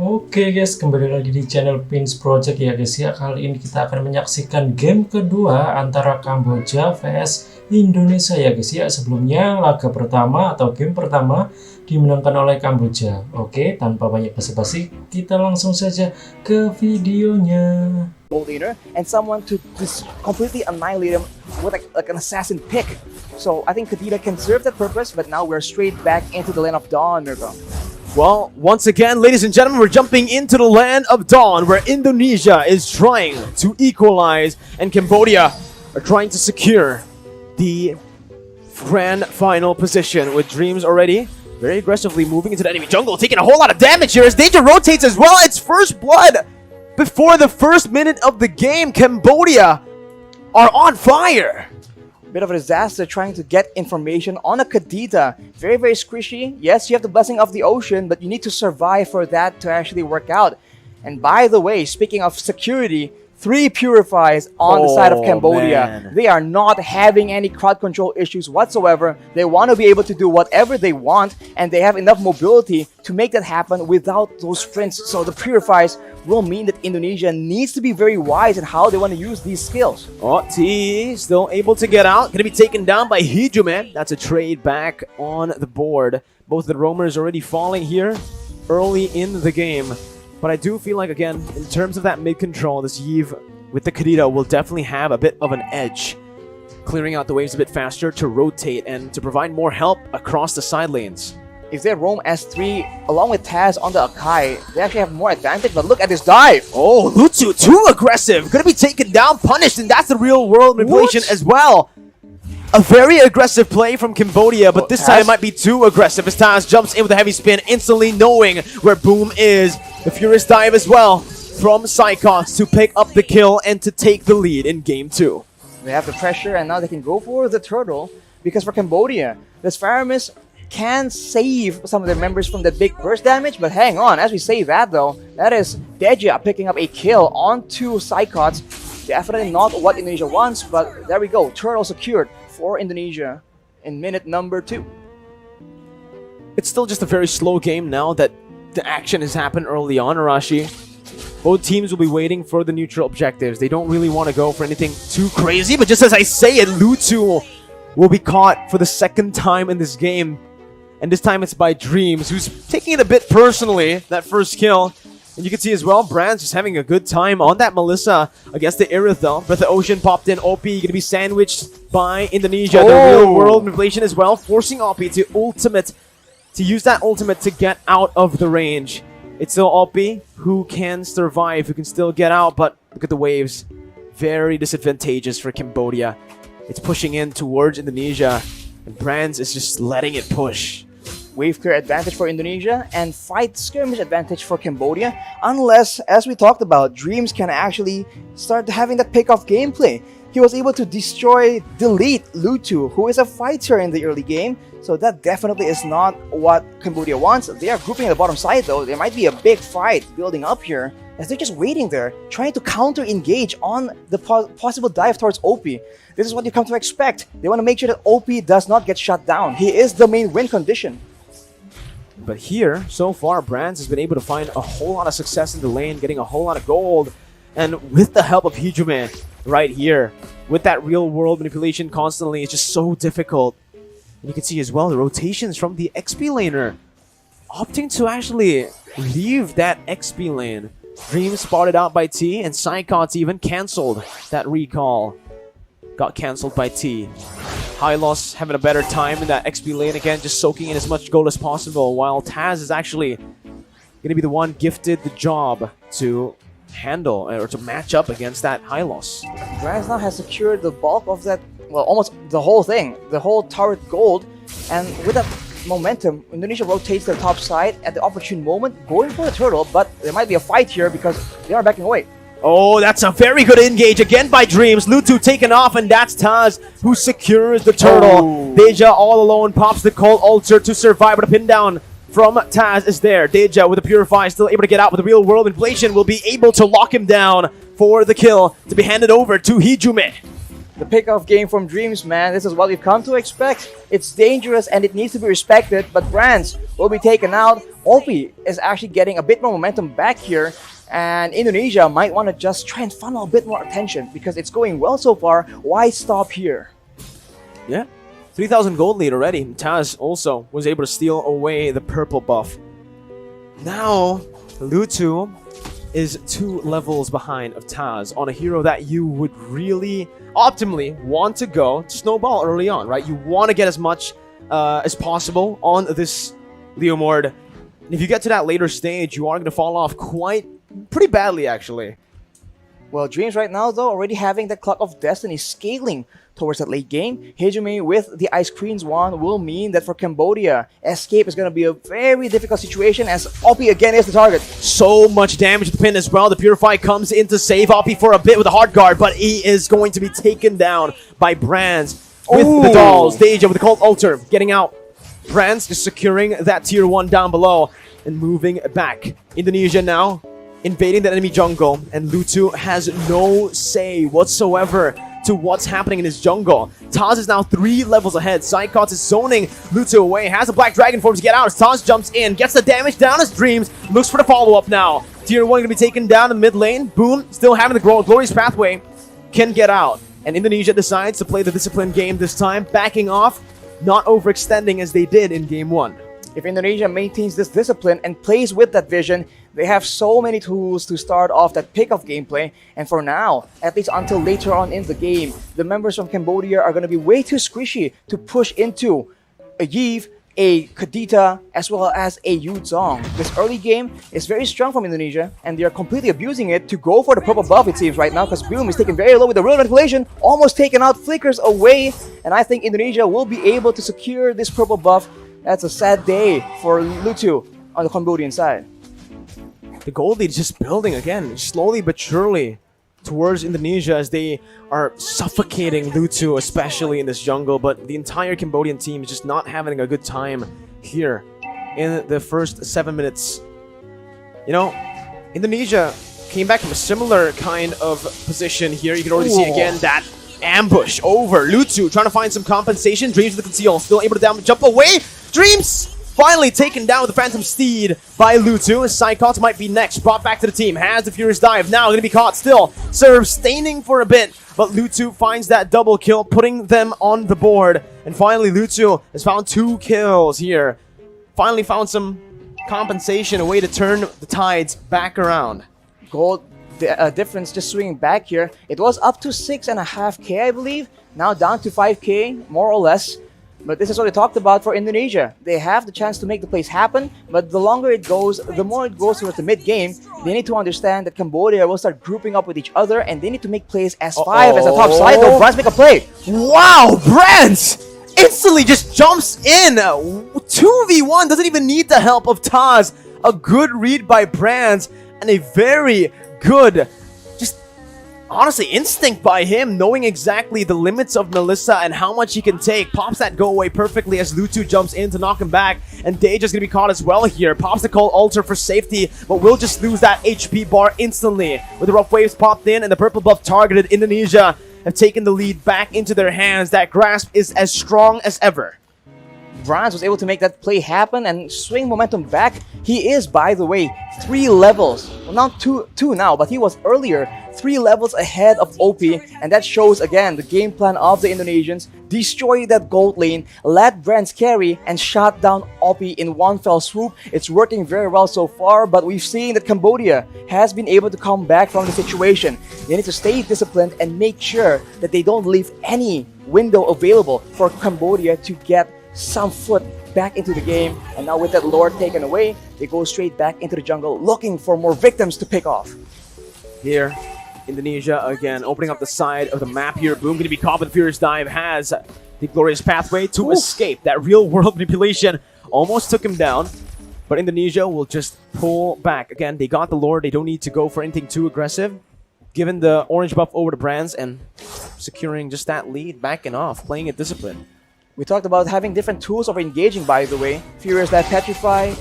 Oke guys, kembali lagi di channel Pins Project ya guys ya. Kali ini kita akan menyaksikan game kedua antara Kamboja vs Indonesia ya guys ya. Sebelumnya laga pertama atau game pertama dimenangkan oleh Kamboja. Oke, tanpa banyak basa-basi, kita langsung saja ke videonya. Leader and someone to just completely annihilate him with like an assassin pick. So I think Kadita can serve that purpose, but now we're straight back into the land of Dawn, Mirko. Well, once again, ladies and gentlemen, we're jumping into the land of Dawn, where Indonesia is trying to equalize, and Cambodia are trying to secure the grand final position, with Dreams already very aggressively moving into the enemy jungle, taking a whole lot of damage here as Danger rotates as well. It's first blood before the first minute of the game. Cambodia are on fire. Bit of a disaster trying to get information on a Kadita. Very, very squishy. Yes, you have the blessing of the ocean, but you need to survive for that to actually work out. And by the way, speaking of security, 3 purifies on the side of Cambodia. Man. They are not having any crowd control issues whatsoever. They want to be able to do whatever they want, and they have enough mobility to make that happen without those sprints. So the purifies will mean that Indonesia needs to be very wise in how they want to use these skills. Oh, T still able to get out. Going to be taken down by Hijume. That's a trade back on the board. Both the roamers already falling here early in the game. But I do feel like, again, in terms of that mid-control, this Iesf with the Kadita will definitely have a bit of an edge. Clearing out the waves a bit faster to rotate and to provide more help across the side lanes. If they roam S3 along with Taz on the Akai, they actually have more advantage, but look at this dive! Oh, Lutu, too aggressive! Gonna be taken down, punished, and that's the real world manipulation as well! A very aggressive play from Cambodia, but this time it might be too aggressive as Taz jumps in with a heavy spin, instantly knowing where Boom is. The Furious dive as well from Psychox to pick up the kill and to take the lead in Game 2. They have the pressure, and now they can go for the turtle, because for Cambodia, this Faramis can save some of their members from that big burst damage, but hang on, as we say that though, that is Deja picking up a kill onto Psychox. Definitely not what Indonesia wants, but there we go, turtle secured for Indonesia in minute number 2. It's still just a very slow game now that the action has happened early on, Arashi. Both teams will be waiting for the neutral objectives. They don't really want to go for anything too crazy, but just as I say it, Lutu will be caught for the second time in this game. And this time it's by Dreams, who's taking it a bit personally, that first kill. And you can see as well, Brand's just having a good time on that Melissa against the Aerith though. Breath of Ocean popped in, OP going to be sandwiched by Indonesia. The real world manipulation as well, forcing OP to use that ultimate to get out of the range. It's still OP who can survive, who can still get out, but look at the waves. Very disadvantageous for Cambodia. It's pushing in towards Indonesia, and Brands is just letting it push. Wave clear advantage for Indonesia and fight skirmish advantage for Cambodia, unless, as we talked about, Dreams can actually start having that pick-off gameplay. He was able to delete Lutu, who is a fighter in the early game, so that definitely is not what Cambodia wants. They are grouping at the bottom side though. There might be a big fight building up here, as they're just waiting there, trying to counter-engage on the possible dive towards OP. This is what you come to expect. They want to make sure that OP does not get shut down. He is the main win condition. But here, so far, Brands has been able to find a whole lot of success in the lane, getting a whole lot of gold. And with the help of Hijume right here, with that real-world manipulation constantly, it's just so difficult. And you can see as well the rotations from the XP laner, opting to actually leave that XP lane. Dream spotted out by T, and Psychox even cancelled that recall. Got cancelled by T. Hylos having a better time in that XP lane again, just soaking in as much gold as possible, while Taz is actually going to be the one gifted the job to handle or to match up against that Hylos. Brands now has secured the bulk of that, well, almost the whole thing, the whole turret gold, and with that momentum, Indonesia rotates their top side at the opportune moment, going for the turtle, but there might be a fight here because they are backing away. Oh, that's a very good engage again by Dreams. Lutu taken off, and that's Taz who secures the turtle. Deja all alone pops the cold ulcer to survive, but a pin down from Taz is there. Deja with the Purify still able to get out with the real world inflation, will be able to lock him down for the kill to be handed over to Hijume. The pick-off game from Dreams, man. This is what we've come to expect. It's dangerous and it needs to be respected, but Brands will be taken out. Opie is actually getting a bit more momentum back here, and Indonesia might want to just try and funnel a bit more attention because it's going well so far. Why stop here? Yeah, 3,000 gold lead already. Taz also was able to steal away the purple buff. Now, Lutu is 2 levels behind of Taz on a hero that you would really optimally want to go to snowball early on, right? You want to get as much as possible on this Leomord. And if you get to that later stage, you are going to fall off pretty badly, actually. Well, Dreams right now, though, already having the Clock of Destiny scaling towards that late game. Hejime with the Ice Queen's Wand will mean that for Cambodia, escape is going to be a very difficult situation as Opie again is the target. So much damage to the pin as well. The Purify comes in to save Opie for a bit with a hard guard, but he is going to be taken down by Brands with the dolls. Deja with the Cult Altar getting out. Brands just securing that tier 1 down below and moving back. Indonesia now invading the enemy jungle, and Lutu has no say whatsoever to what's happening in his jungle. Taz is now 3 levels ahead. Psychots is zoning Lutu away, has a Black Dragon form to get out as Taz jumps in, gets the damage down as Dreams, looks for the follow-up now. Tier 1 going to be taken down in mid lane. Boom, still having the glorious pathway, can get out. And Indonesia decides to play the disciplined game this time, backing off, not overextending as they did in game 1. If Indonesia maintains this discipline and plays with that vision, they have so many tools to start off that pick-off gameplay. And for now, at least until later on in the game, the members from Cambodia are going to be way too squishy to push into a Iesf, a Kadita, as well as a Yuzong. This early game is very strong from Indonesia, and they are completely abusing it to go for the purple buff, it seems, right now, because Boom is taken very low with the real manipulation, almost taken out, flickers away, and I think Indonesia will be able to secure this purple buff. That's a sad day for Lutu on the Cambodian side. The gold lead is just building again, slowly but surely, towards Indonesia as they are suffocating Lutu, especially in this jungle. But the entire Cambodian team is just not having a good time here in the first 7 minutes. You know, Indonesia came back from a similar kind of position here. You can already see again that ambush over Lutu, trying to find some compensation. Dreams with the conceal, still able to jump away. Dreams finally taken down with the Phantom Steed by Lutu. Psychots might be next, brought back to the team. Has the Furious Dive, now going to be caught still. Serve staining for a bit, but Lutu finds that double kill, putting them on the board. And finally, Lutu has found 2 kills here. Finally found some compensation, a way to turn the tides back around. Gold difference just swinging back here. It was up to 6.5k, I believe. Now down to 5k, more or less. But this is what we talked about for Indonesia. They have the chance to make the plays happen, but the longer it goes, the more it goes towards the mid-game. They need to understand that Cambodia will start grouping up with each other, and they need to make plays as 5 as a top side. Though Brands make a play. Wow, Brands instantly just jumps in. 2v1, doesn't even need the help of Taz. A good read by Brands, and a very good, just honestly, instinct by him, knowing exactly the limits of Melissa and how much he can take. Pops that go away perfectly as Lutu jumps in to knock him back, and Deja's gonna be caught as well here. Pops the Cult Altar for safety, but will just lose that HP bar instantly. With the rough waves popped in and the purple buff targeted, Indonesia have taken the lead back into their hands. That grasp is as strong as ever. Brands was able to make that play happen and swing momentum back. He is, by the way, 3 levels. Well, not two now, but he was earlier 3 levels ahead of OP, and that shows again the game plan of the Indonesians. Destroy that gold lane, let Brands carry, and shot down OP in one fell swoop. It's working very well so far, but we've seen that Cambodia has been able to come back from the situation. They need to stay disciplined and make sure that they don't leave any window available for Cambodia to get some foot back into the game. And now with that lord taken away, they go straight back into the jungle looking for more victims to pick off. Here, Indonesia again opening up the side of the map here. Boom, gonna be caught with the Furious Dive, has the glorious pathway to escape. That real world manipulation almost took him down, but Indonesia will just pull back. Again, they got the lord, they don't need to go for anything too aggressive. Given the orange buff over to Brands and securing just that lead, backing off, playing it disciplined. We talked about having different tools of engaging, by the way. Furious Dive Petrify,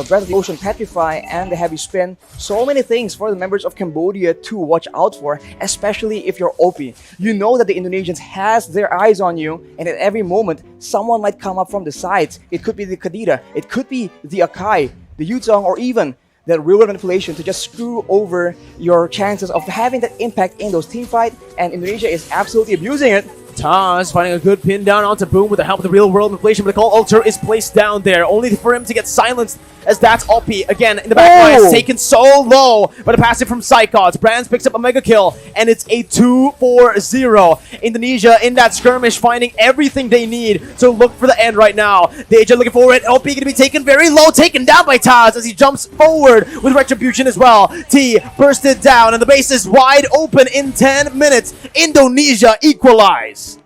Breath of the Ocean Petrify, and the Heavy Spin. So many things for the members of Cambodia to watch out for, especially if you're OP. You know that the Indonesians has their eyes on you, and at every moment, someone might come up from the sides. It could be the Kadira, it could be the Akai, the Yuzong, or even that real-world manipulation to just screw over your chances of having that impact in those team fight, and Indonesia is absolutely abusing it. Taz finding a good pin down onto Boom with the help of the real world manipulation, but the call altar is placed down there, only for him to get silenced as that's OP again in the back line. It's taken so low, but a passive from Psychots. Brands picks up a mega kill, and it's a 2-4-0. Indonesia in that skirmish finding everything they need to look for the end right now. The AJ looking for it. OP going to be taken very low, taken down by Taz as he jumps forward with Retribution as well. T bursted down, and the base is wide open in 10 minutes. Indonesia equalize.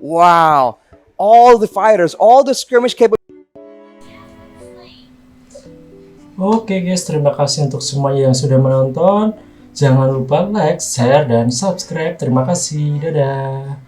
Wow. All the fighters, all the skirmish capable. Oke guys, terima kasih untuk semuanya yang sudah menonton. Jangan lupa like, share, dan subscribe. Terima kasih. Dadah.